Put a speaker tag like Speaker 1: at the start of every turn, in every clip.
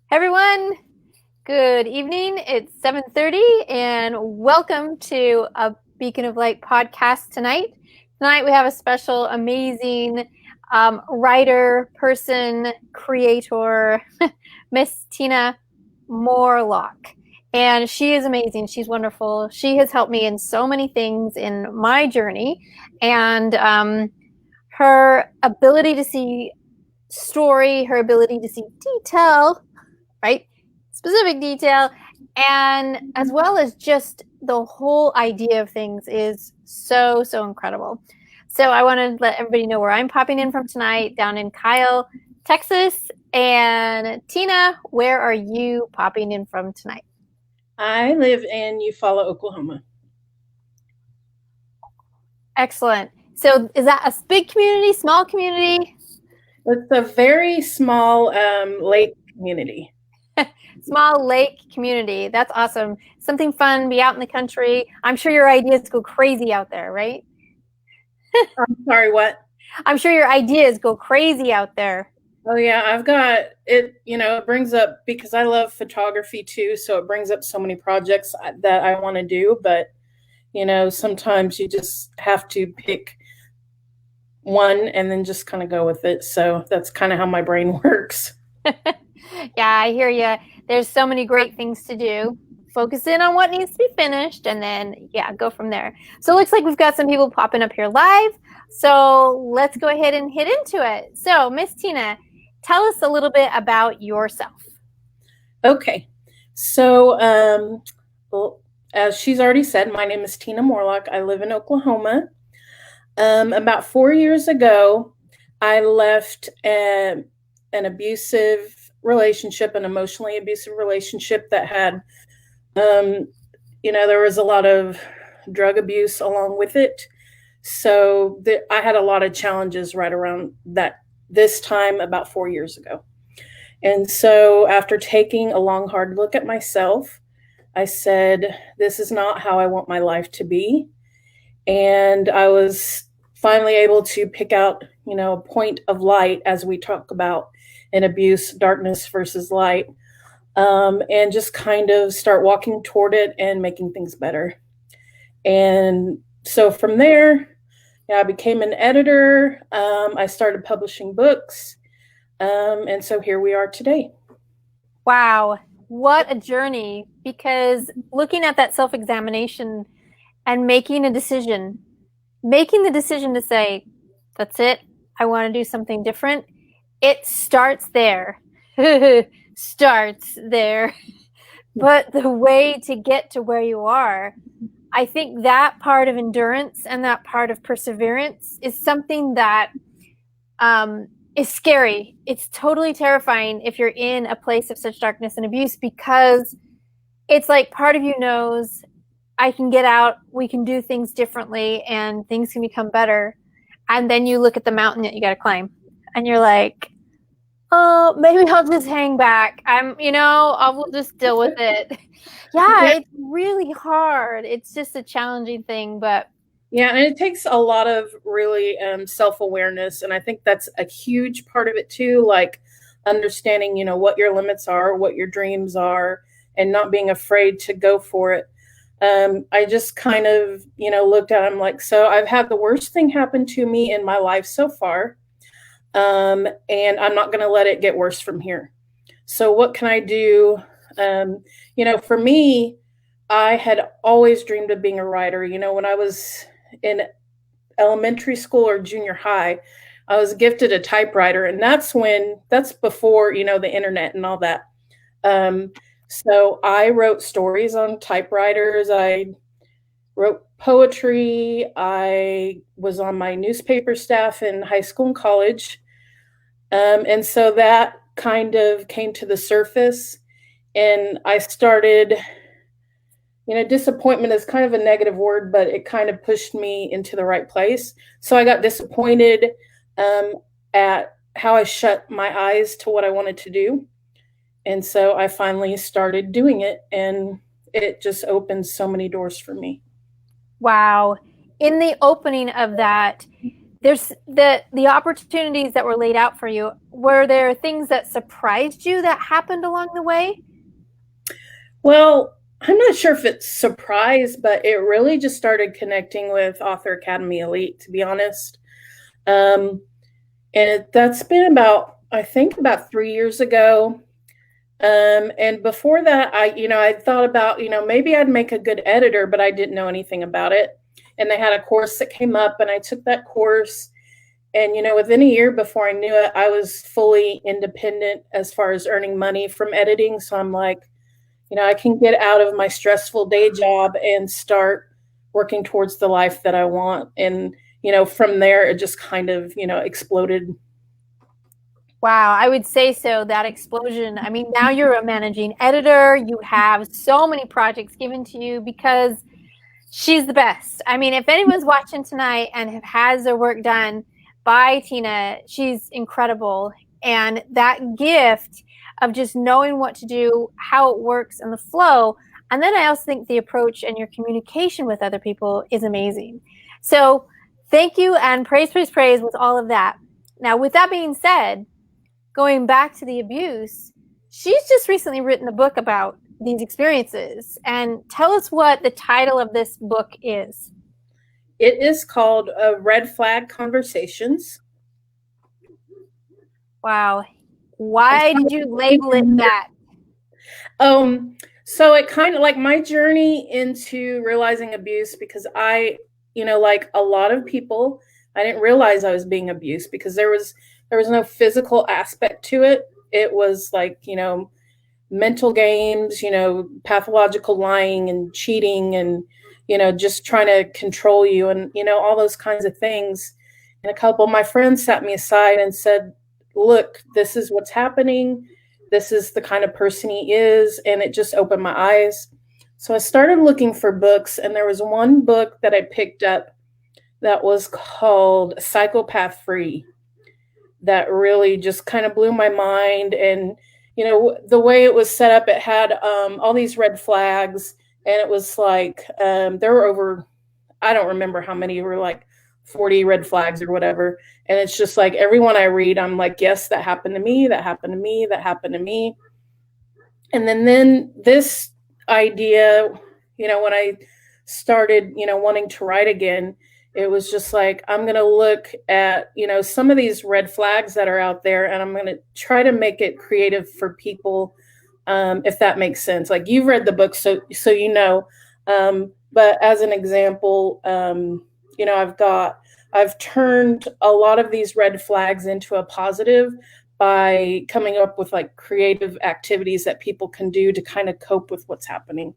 Speaker 1: Everyone, good evening. It's 7:30 and welcome to a Beacon of Light podcast tonight. Tonight we have a special, amazing writer, person, creator, Miss Tina Morlock. And she is amazing. She's wonderful. She has helped me in so many things in my journey. And her ability to see story, her ability to see detail, right? Specific detail, and as well as just the whole idea of things is so incredible. So I want to let everybody know where I'm popping in from tonight, down in Kyle, Texas. And Tina, where are you popping in from tonight?
Speaker 2: I live in Eufaula, Oklahoma.
Speaker 1: Excellent. So is that a big community, small community?
Speaker 2: It's a very small lake community.
Speaker 1: Small lake community. That's awesome. Something fun, be out in the country. I'm sure your ideas go crazy out there, right?
Speaker 2: I'm sorry, what?
Speaker 1: I'm sure your ideas go crazy out there.
Speaker 2: Oh yeah, I've got it, it brings up, because I love photography too, so it brings up so many projects that I want to do, but sometimes you just have to pick one and then just kind of go with it. So that's kind of how my brain works.
Speaker 1: Yeah, I hear you. There's so many great things to do. Focus in on what needs to be finished and then, yeah, go from there. So it looks like we've got some people popping up here live. So let's go ahead and hit into it. So, Miss Tina, tell us a little bit about yourself.
Speaker 2: Okay. So, well, as she's already said, my name is Tina Morlock. I live in Oklahoma. About 4 years ago, I left an abusive relationship, an emotionally abusive relationship that had, there was a lot of drug abuse along with it. So I had a lot of challenges right around this time about 4 years ago. And so after taking a long, hard look at myself, I said, this is not how I want my life to be. And I was finally able to pick out, a point of light as we talk about in abuse, darkness versus light, and just kind of start walking toward it and making things better. And so from there, I became an editor. I started publishing books. And so here we are today.
Speaker 1: Wow, what a journey. Because looking at that self-examination and making the decision to say, that's it, I want to do something different, it starts there. Starts there. But the way to get to where you are, I think that part of endurance and that part of perseverance is something that is scary. It's totally terrifying if you're in a place of such darkness and abuse, because it's like part of you knows, I can get out, we can do things differently, and things can become better. And then you look at the mountain that you got to climb, and you're like, oh, maybe I'll just hang back. I will just deal with it. Yeah, it's really hard. It's just a challenging thing, but
Speaker 2: yeah, and it takes a lot of really self-awareness, and I think that's a huge part of it too, like understanding, what your limits are, what your dreams are, and not being afraid to go for it. I just kind of, looked at him like, so I've had the worst thing happen to me in my life so far, and I'm not going to let it get worse from here. So what can I do? For me, I had always dreamed of being a writer. When I was in elementary school or junior high, I was gifted a typewriter, and that's before, the internet and all that. So I wrote stories on typewriters. I wrote poetry. I was on my newspaper staff in high school and college. And so that kind of came to the surface, and I started, disappointment is kind of a negative word, but it kind of pushed me into the right place. So I got disappointed at how I shut my eyes to what I wanted to do. And so I finally started doing it, and it just opened so many doors for me.
Speaker 1: wow. In the opening of that, there's the opportunities that were laid out for you. Were there things that surprised you that happened along the way?
Speaker 2: Well, I'm not sure if it's surprise, but it really just started connecting with Author Academy Elite, to be honest. Um, that's been about, I think, about 3 years ago. And before that, I thought about, maybe I'd make a good editor, but I didn't know anything about it. And they had a course that came up, and I took that course. And, within a year before I knew it, I was fully independent as far as earning money from editing. So I'm like, I can get out of my stressful day job and start working towards the life that I want. And, from there, it just kind of, exploded.
Speaker 1: Wow, I would say so. That explosion. I mean, now you're a managing editor. You have so many projects given to you because she's the best. I mean, if anyone's watching tonight and has their work done by Tina, she's incredible. And that gift of just knowing what to do, how it works, and the flow. And then I also think the approach and your communication with other people is amazing. So thank you and praise, praise, praise with all of that. Now, with that being said, going back to the abuse, she's just recently written a book about these experiences. And tell us what the title of this book is.
Speaker 2: It is called Red Flag Conversations.
Speaker 1: Wow. Why did you label it that?
Speaker 2: So it kind of like my journey into realizing abuse, because I, like a lot of people, I didn't realize I was being abused because there was no physical aspect to it. It was like, mental games, pathological lying and cheating and, just trying to control you and, all those kinds of things. And a couple of my friends sat me aside and said, look, this is what's happening. This is the kind of person he is. And it just opened my eyes. So I started looking for books, and there was one book that I picked up that was called Psychopath Free that really just kind of blew my mind. And, the way it was set up, it had all these red flags, and it was like there were over, I don't remember how many, were like 40 red flags or whatever. And it's just like every one I read, I'm like, yes, that happened to me, that happened to me, that happened to me. And then this idea, when I started, wanting to write again, it was just like, I'm going to look at, some of these red flags that are out there, and I'm going to try to make it creative for people, if that makes sense. Like, you've read the book, so but as an example, I've turned a lot of these red flags into a positive by coming up with like creative activities that people can do to kind of cope with what's happening.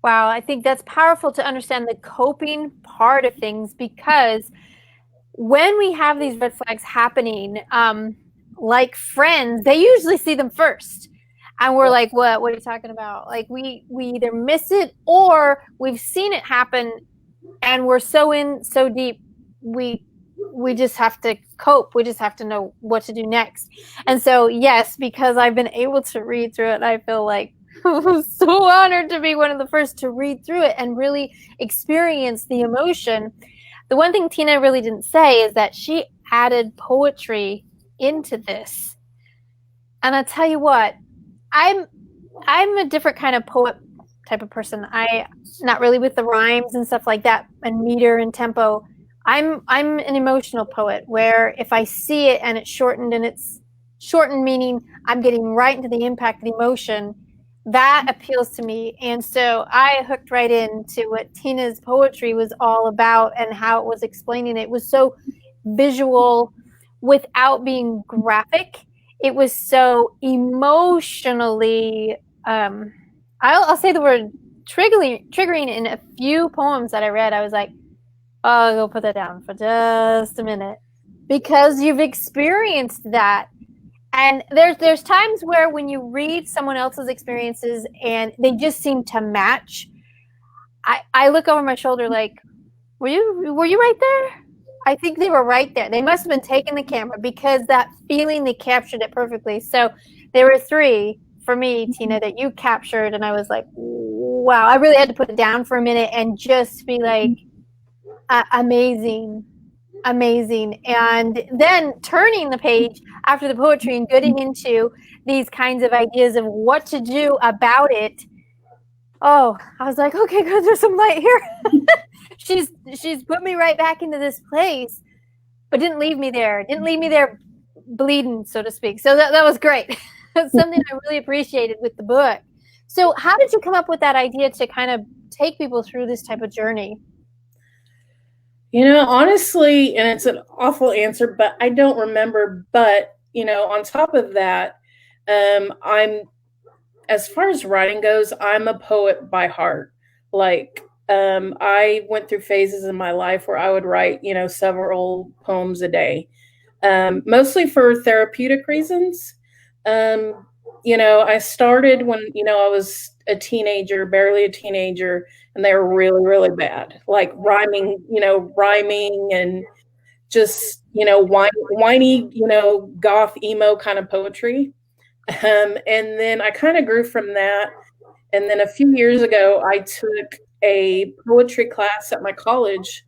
Speaker 1: Wow, I think that's powerful to understand the coping part of things, because when we have these red flags happening, like friends, they usually see them first. And we're like, what are you talking about? Like we either miss it or we've seen it happen and we're so deep, we just have to cope. We just have to know what to do next. And so, yes, because I've been able to read through it, I feel like I'm so honored to be one of the first to read through it and really experience the emotion. The one thing Tina really didn't say is that she added poetry into this. And I tell you what, I'm a different kind of poet type of person. I not really with the rhymes and stuff like that and meter and tempo. I'm an emotional poet where if I see it and it's shortened, and it's shortened meaning I'm getting right into the impact of the emotion, that appeals to me. And so I hooked right into what Tina's poetry was all about and how it was explaining it. It was so visual without being graphic. It was so emotionally, I'll say the word triggering in a few poems that I read. I was like, oh, I'll go put that down for just a minute, because you've experienced that. And there's times where when you read someone else's experiences and they just seem to match, I look over my shoulder like, were you right there? I think they were right there. They must have been taking the camera, because that feeling, they captured it perfectly. So there were 3 for me, Tina, that you captured, and I was like, wow, I really had to put it down for a minute and just be like, amazing. amazing. And then turning the page after the poetry and getting into these kinds of ideas of what to do about it. Oh, I was like, okay, good, there's some light here. she's put me right back into this place, but didn't leave me there. Didn't leave me there bleeding, so to speak. So that was great. That's something I really appreciated with the book. So how did you come up with that idea to kind of take people through this type of journey?
Speaker 2: Honestly, and it's an awful answer, but I don't remember. But, on top of that, I'm, as far as writing goes, I'm a poet by heart. Like, I went through phases in my life where I would write, several poems a day, mostly for therapeutic reasons. I started when, I was a teenager, barely a teenager, and they were really, really bad, like rhyming and just, whiny, goth emo kind of poetry. And then I kind of grew from that. And then a few years ago, I took a poetry class at my college,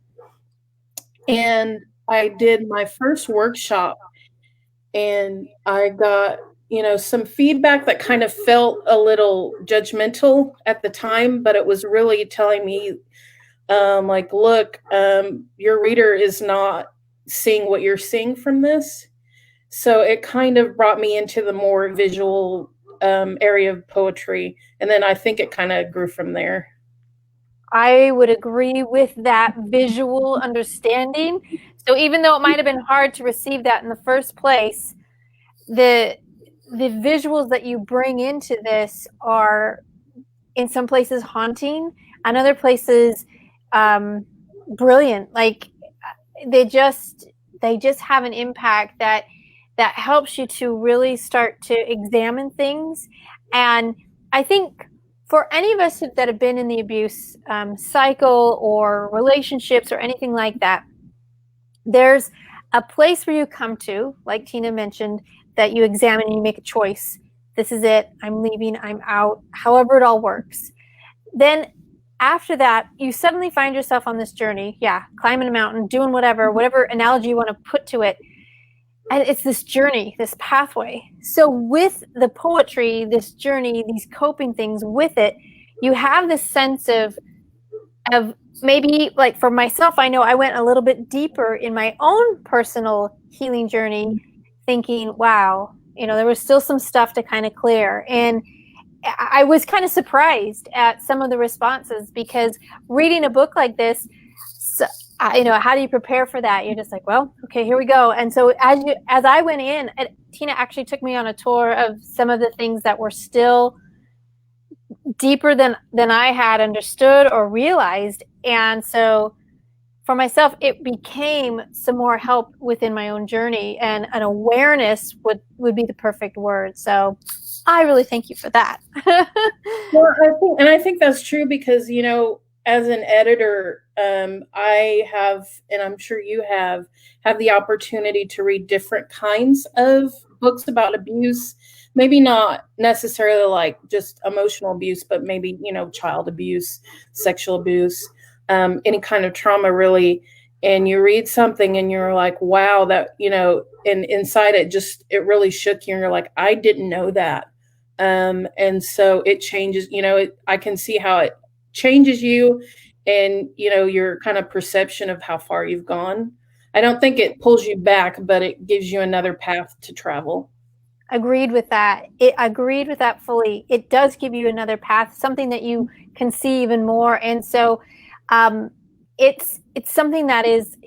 Speaker 2: and I did my first workshop, and I got, some feedback that kind of felt a little judgmental at the time, but it was really telling me, like, look, your reader is not seeing what you're seeing from this. So it kind of brought me into the more visual area of poetry. And then I think it kind of grew from there.
Speaker 1: I would agree with that visual understanding. So even though it might have been hard to receive that in the first place, the the visuals that you bring into this are in some places haunting, and other places brilliant. Like they just they just have an impact that helps you to really start to examine things. And I think for any of us that have been in the abuse cycle or relationships or anything like that, there's a place where you come to, like Tina mentioned, that you examine and you make a choice. This is it. I'm leaving. I'm out. However it all works. Then after that, you suddenly find yourself on this journey. Yeah, climbing a mountain, doing whatever analogy you want to put to it. And it's this journey, this pathway. So with the poetry, this journey, these coping things with it, you have this sense of maybe, like for myself, I know I went a little bit deeper in my own personal healing journey, thinking, wow, there was still some stuff to kind of clear. And I was kind of surprised at some of the responses, because reading a book like this, so, how do you prepare for that? You're just like, well, okay, here we go. And so as I went in, Tina actually took me on a tour of some of the things that were still deeper than I had understood or realized. And so for myself, it became some more help within my own journey, and an awareness would be the perfect word. So I really thank you for that.
Speaker 2: Well, I think that's true because, as an editor, I have, and I'm sure you have the opportunity to read different kinds of books about abuse. Maybe not necessarily like just emotional abuse, but maybe, child abuse, sexual abuse, any kind of trauma, really. And you read something and you're like, wow, that, and inside it really shook you. And you're like, I didn't know that. And so it changes, I can see how it changes you and, your kind of perception of how far you've gone. I don't think it pulls you back, but it gives you another path to travel.
Speaker 1: Agreed with that. It agreed with that fully. It does give you another path, something that you can see even more. And so it's something that is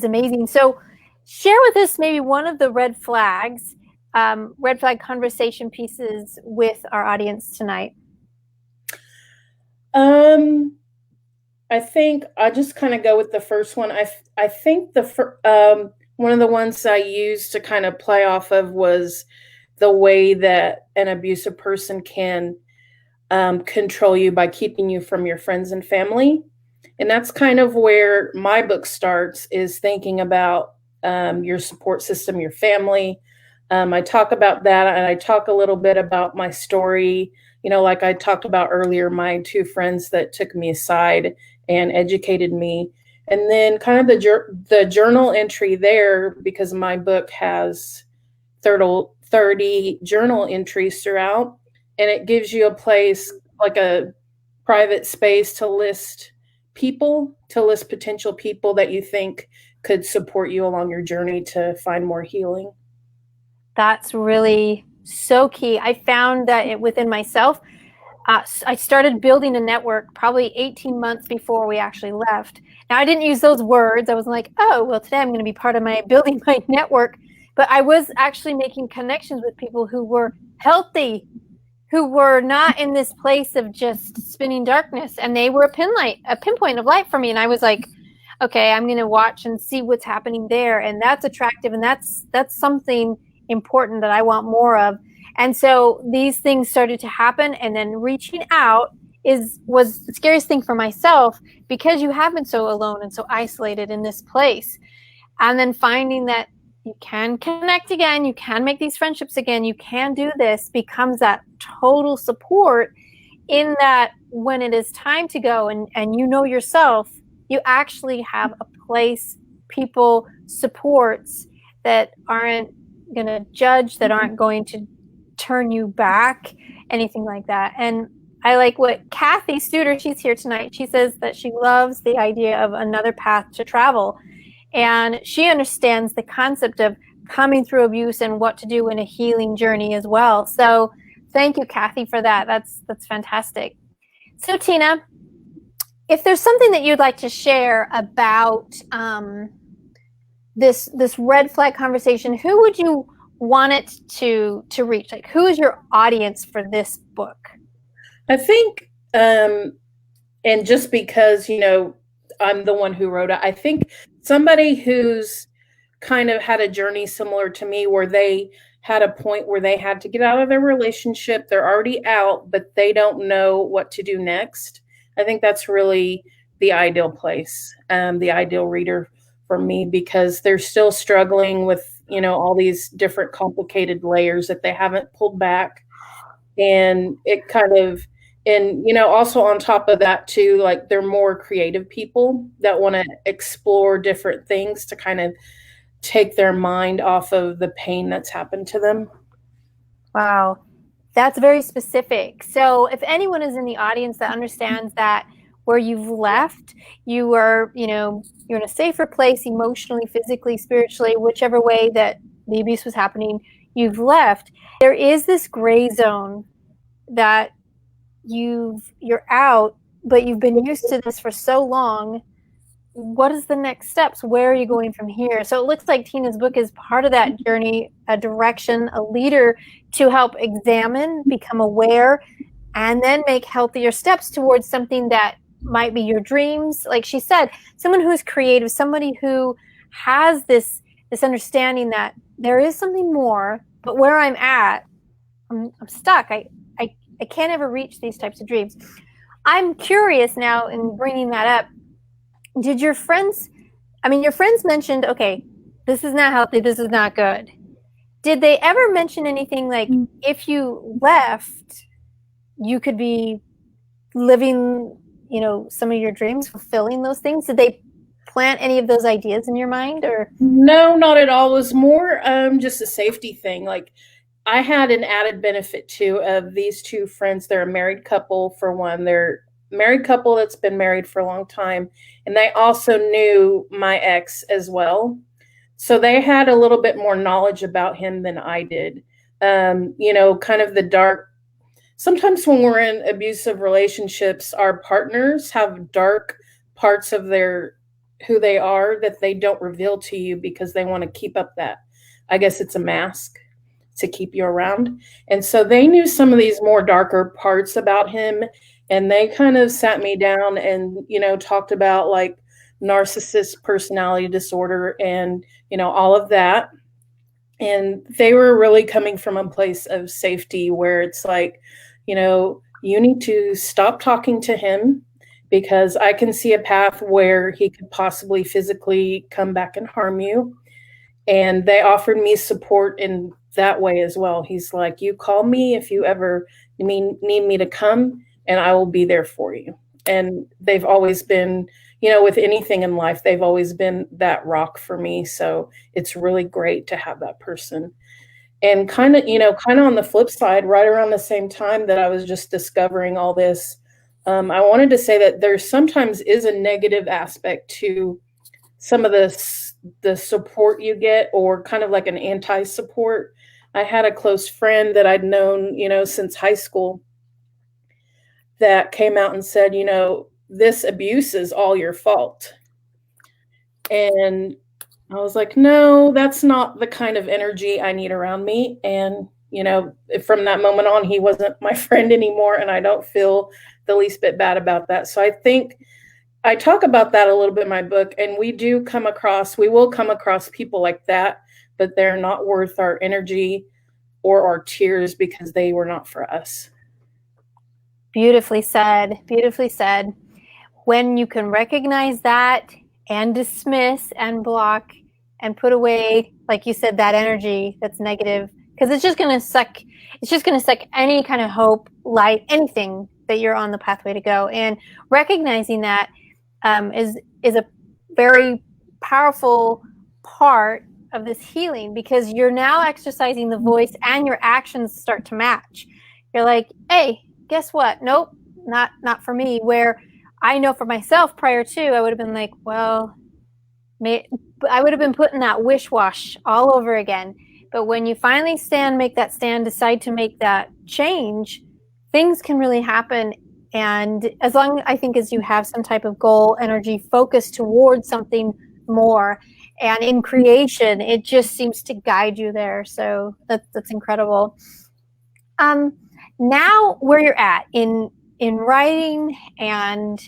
Speaker 1: amazing. So share with us maybe one of the red flag conversation pieces with our audience tonight.
Speaker 2: I think I just kind of go with the first one. I think one of the ones I used to kind of play off of was the way that an abusive person can control you by keeping you from your friends and family. And that's kind of where my book starts, is thinking about your support system, your family. I talk about that, and I talk a little bit about my story. Like I talked about earlier, my two friends that took me aside and educated me. And then kind of the journal entry there, because my book has 30 journal entries throughout, and it gives you a place, like a private space, to list potential people that you think could support you along your journey to find more healing.
Speaker 1: That's really so key. I found that within myself, I started building a network probably 18 months before we actually left. Now, I didn't use those words. I wasn't like, oh, well, today I'm going to be part of my building my network. But I was actually making connections with people who were healthy, who were not in this place of just spinning darkness. And they were a pinpoint of light for me. And I was like, okay, I'm going to watch and see what's happening there. And that's attractive. And that's something important that I want more of. And so these things started to happen, and then reaching out was the scariest thing for myself, because you have been so alone and so isolated in this place. And then finding that you can connect again, you can make these friendships again, you can do this, becomes that total support, in that when it is time to go and you know yourself, you actually have a place, people, supports that aren't going to judge, that aren't going to turn you back, anything like that. And I like what Kathy Studer, she's here tonight, she says that she loves the idea of another path to travel. And she understands the concept of coming through abuse and what to do in a healing journey as well. So thank you, Kathy, for that. That's fantastic. So Tina, if there's something that you'd like to share about this red flag conversation, who would you want it to reach? Like, who is your audience for this book?
Speaker 2: I think, and just because, I'm the one who wrote it, I think somebody who's kind of had a journey similar to me, where they had a point where they had to get out of their relationship. They're already out, but they don't know what to do next. I think that's really the ideal place, the ideal reader for me, because they're still struggling with, all these different complicated layers that they haven't pulled back. And it kind of, and, also on top of that too, like, they're more creative people that want to explore different things to kind of take their mind off of the pain that's happened to them.
Speaker 1: Wow. That's very specific. So if anyone is in the audience that understands that where you've left, you are, you're in a safer place emotionally, physically, spiritually, whichever way that the abuse was happening, you've left, there is this gray zone that you're out, but you've been used to this for so long. What is the next steps? Where are you going from here? So it looks like Tina's book is part of that journey, a direction, a leader to help examine, become aware, and then make healthier steps towards something that might be your dreams. Like she said, someone who's creative, somebody who has this understanding that there is something more, but where I'm at, I'm stuck. I can't ever reach these types of dreams. I'm curious now, in bringing that up, did your friends mentioned, okay, this is not healthy, this is not good. Did they ever mention anything like, if you left, you could be living, some of your dreams, fulfilling those things? Did they plant any of those ideas in your mind? Or
Speaker 2: no, not at all. It was more just a safety thing. Like, I had an added benefit too of these two friends. They're a married couple, for one. They're a married couple that's been married for a long time, and they also knew my ex as well. So they had a little bit more knowledge about him than I did. Kind of the dark. Sometimes when we're in abusive relationships, our partners have dark parts of who they are that they don't reveal to you, because they want to keep up that, I guess it's a mask to keep you around. And so they knew some of these more darker parts about him, and they kind of sat me down and, talked about like narcissist personality disorder and, all of that. And they were really coming from a place of safety, where it's like, you need to stop talking to him, because I can see a path where he could possibly physically come back and harm you. And they offered me support in that way as well. He's like, you call me if you ever need me to come, and I will be there for you. And they've always been, with anything in life, they've always been that rock for me. So it's really great to have that person. And kind of on the flip side, right around the same time that I was just discovering all this, I wanted to say that there sometimes is a negative aspect to some of the support you get, or kind of like an anti-support. I had a close friend that I'd known, since high school, that came out and said, this abuse is all your fault. And I was like, no, that's not the kind of energy I need around me. And, from that moment on, he wasn't my friend anymore. And I don't feel the least bit bad about that. So I think I talk about that a little bit in my book. And we will come across people like that, but they're not worth our energy or our tears because they were not for us.
Speaker 1: Beautifully said. Beautifully said. When you can recognize that and dismiss and block and put away, like you said, that energy that's negative, because it's just going to suck any kind of hope, light, anything that you're on the pathway to go. And recognizing that is a very powerful part of this healing, because you're now exercising the voice and your actions start to match. You're like, hey, guess what? Nope, not for me. Where I know for myself prior to, I would have been like, well, I would have been putting that wish-wash all over again. But when you finally make that stand, decide to make that change, things can really happen. And as long, I think, as you have some type of goal, energy, focus towards something more, and in creation, it just seems to guide you there. So that's incredible. Now where you're at in writing and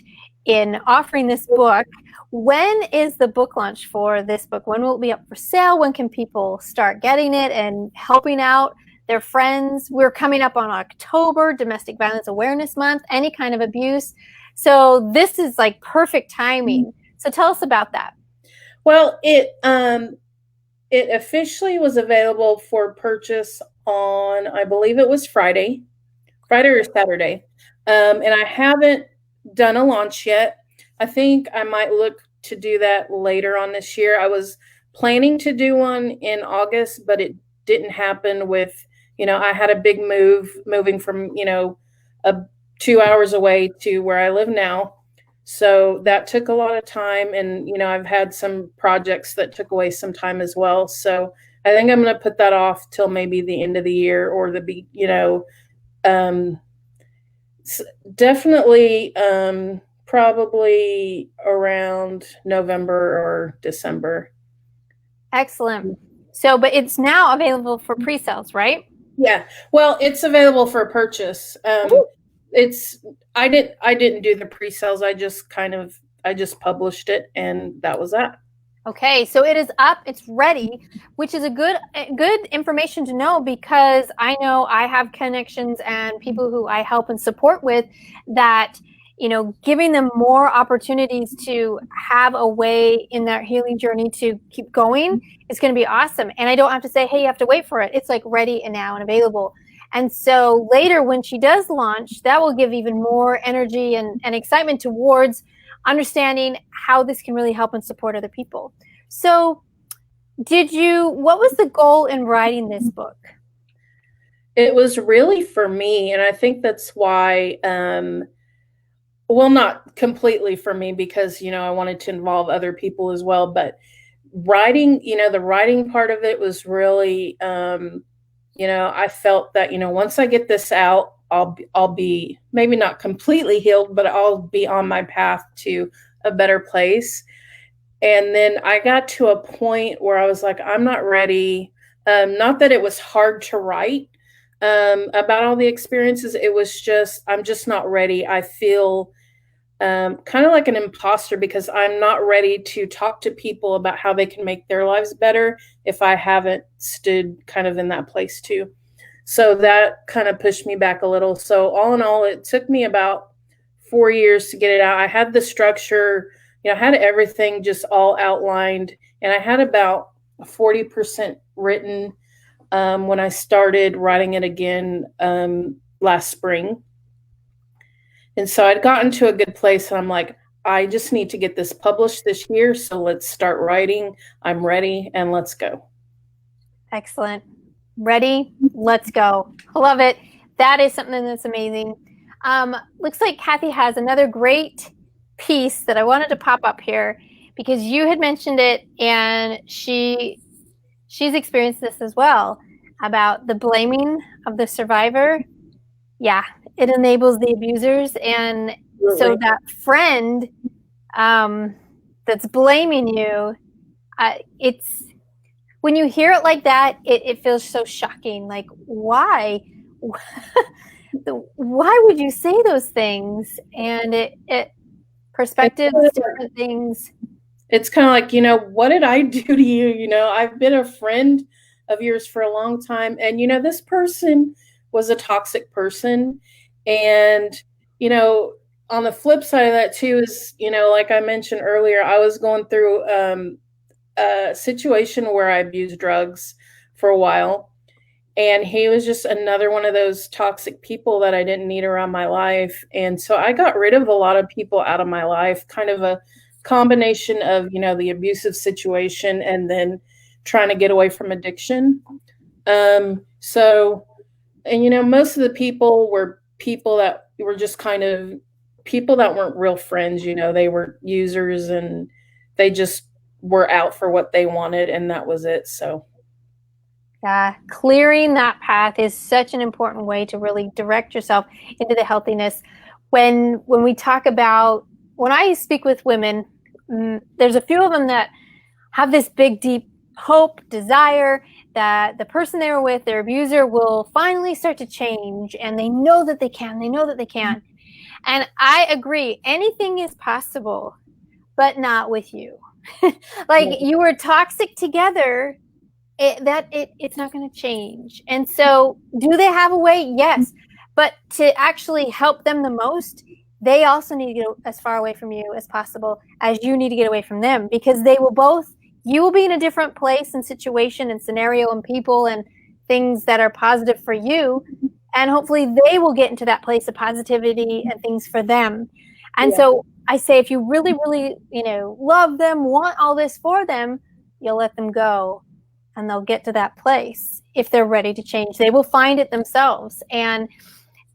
Speaker 1: in offering this book, when is the book launch for this book? When will it be up for sale? When can people start getting it and helping out their friends? We're coming up on October, Domestic Violence Awareness Month, any kind of abuse. So this is like perfect timing. So tell us about that.
Speaker 2: Well, it officially was available for purchase on, I believe it was Friday or Saturday. And I haven't done a launch yet. I think I might look to do that later on this year. I was planning to do one in August, but it didn't happen with, I had a big moving from, 2 hours away to where I live now. So that took a lot of time. And, I've had some projects that took away some time as well. So I think I'm going to put that off till maybe the end of the year, or definitely probably around November or December.
Speaker 1: Excellent. So, but it's now available for pre-sales, right?
Speaker 2: Yeah. Well, it's available for purchase. I didn't do the pre-sales. I just published it, and that was that.
Speaker 1: Okay, so it is up, it's ready, which is a good information to know, because I know I have connections and people who I help and support with that, giving them more opportunities to have a way in their healing journey to keep going is going to be awesome. And I don't have to say, hey, you have to wait for it. It's like ready and now and available. And so later, when she does launch, that will give even more energy and excitement towards understanding how this can really help and support other people. So what was the goal in writing this book?
Speaker 2: It was really for me, and I think that's why, well, not completely for me, because, I wanted to involve other people as well, but writing, the writing part of it was really, I felt that, once I get this out, I'll be maybe not completely healed, but I'll be on my path to a better place. And then I got to a point where I was like, I'm not ready. Not that it was hard to write about all the experiences. It was just, I'm just not ready. I feel kind of like an imposter, because I'm not ready to talk to people about how they can make their lives better if I haven't stood kind of in that place too. So that kind of pushed me back a little. So all in all, it took me about 4 years to get it out. I had the structure, I had everything just all outlined, and I had about 40% written when I started writing it again last spring. And so I'd gotten to a good place, and I'm like, I just need to get this published this year. So let's start writing. I'm ready and let's go.
Speaker 1: Excellent. Ready? Let's go. I love it. That is something that's amazing. Looks like Kathy has another great piece that I wanted to pop up here because you had mentioned it and she's experienced this as well about the blaming of the survivor. Yeah, it enables the abusers. And so that friend that's blaming you, it's when you hear it like that, it feels so shocking. Like, why? Why would you say those things? And it perspectives, different things.
Speaker 2: It's kind of like, what did I do to you? I've been a friend of yours for a long time. And, this person was a toxic person. And, on the flip side of that too is, like I mentioned earlier, I was going through a situation where I abused drugs for a while. And he was just another one of those toxic people that I didn't need around my life. And so I got rid of a lot of people out of my life, kind of a combination of, the abusive situation and then trying to get away from addiction. So, and, most of the people were people that were just kind of people that weren't real friends, they were users and they just were out for what they wanted and that was it. So
Speaker 1: clearing that path is such an important way to really direct yourself into the healthiness. When we talk about, when I speak with women, there's a few of them that have this big, deep hope, desire that the person they were with, their abuser, will finally start to change. And they know that they can. They know that they can. And I agree. Anything is possible, but not with you. Like you were toxic together. It's not going to change. And so do they have a way? Yes. But to actually help them the most, they also need to get as far away from you as possible as you need to get away from them, because you will be in a different place and situation and scenario and people and things that are positive for you. And hopefully they will get into that place of positivity and things for them. And so I say, if you really, really, love them, want all this for them, you'll let them go. And they'll get to that place. If they're ready to change, they will find it themselves. And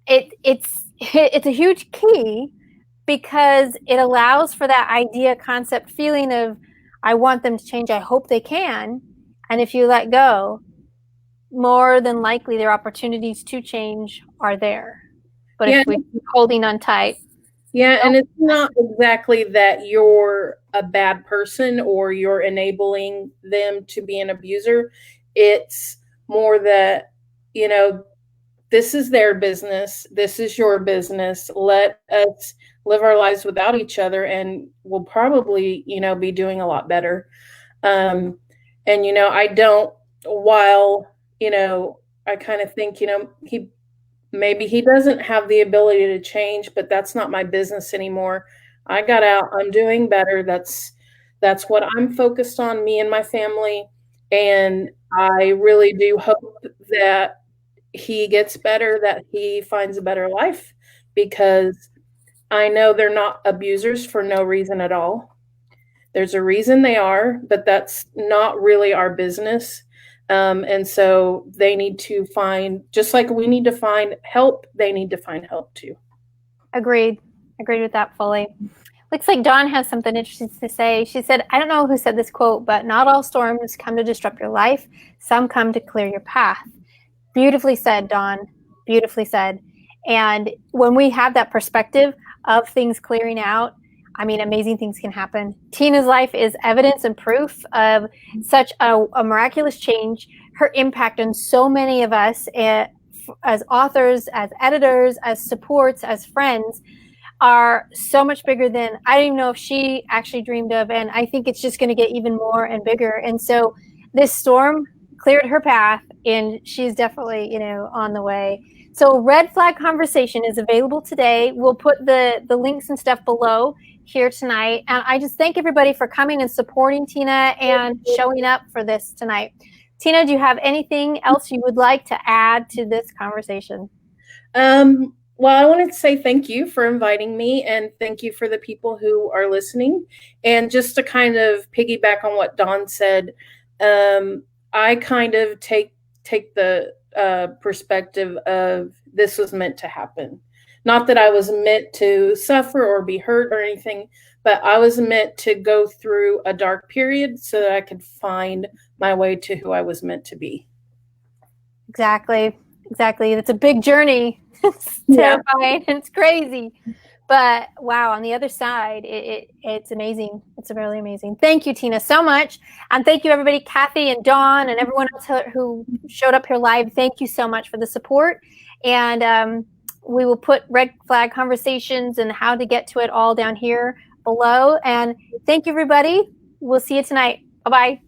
Speaker 1: it's a huge key because it allows for that idea, concept, feeling of, I want them to change. I hope they can. And if you let go, more than likely their opportunities to change are there. But if we keep holding on tight.
Speaker 2: Yeah, and it's not exactly that you're a bad person or you're enabling them to be an abuser. It's more that, this is their business. This is your business. Let us live our lives without each other and we'll probably, be doing a lot better. And, I don't, while, I kind of think, maybe he doesn't have the ability to change, but that's not my business anymore. I got out. I'm doing better. That's what I'm focused on, me and my family. And I really do hope that he gets better, that he finds a better life, because I know they're not abusers for no reason at all. There's a reason they are, but that's not really our business. And so they need to find, just like we need to find help, they need to find help too.
Speaker 1: Agreed with that fully. Looks like Dawn has something interesting to say. She said, I don't know who said this quote, but not all storms come to disrupt your life. Some come to clear your path. Beautifully said, Dawn. Beautifully said. And when we have that perspective of things clearing out, amazing things can happen. Tina's life is evidence and proof of such a miraculous change. Her impact on so many of us as authors, as editors, as supports, as friends are so much bigger than I don't even know if she actually dreamed of. And I think it's just going to get even more and bigger. And so this storm cleared her path and she's definitely, on the way. So Red Flag Conversation is available today. We'll put the links and stuff below here tonight. And I just thank everybody for coming and supporting Tina and showing up for this tonight. Tina, do you have anything else you would like to add to this conversation?
Speaker 2: Well, I wanted to say thank you for inviting me and thank you for the people who are listening. And just to kind of piggyback on what Dawn said, I kind of take the perspective of this was meant to happen. Not that I was meant to suffer or be hurt or anything, but I was meant to go through a dark period so that I could find my way to who I was meant to be.
Speaker 1: Exactly. Exactly. It's a big journey. It's
Speaker 2: Yeah.
Speaker 1: terrifying. It's crazy. But wow, on the other side, it's amazing. It's really amazing. Thank you, Tina, so much. And thank you, everybody, Kathy and Dawn and everyone else who showed up here live. Thank you so much for the support. And we will put red flag conversations and how to get to it all down here below. And thank you, everybody. We'll see you tonight. Bye-bye.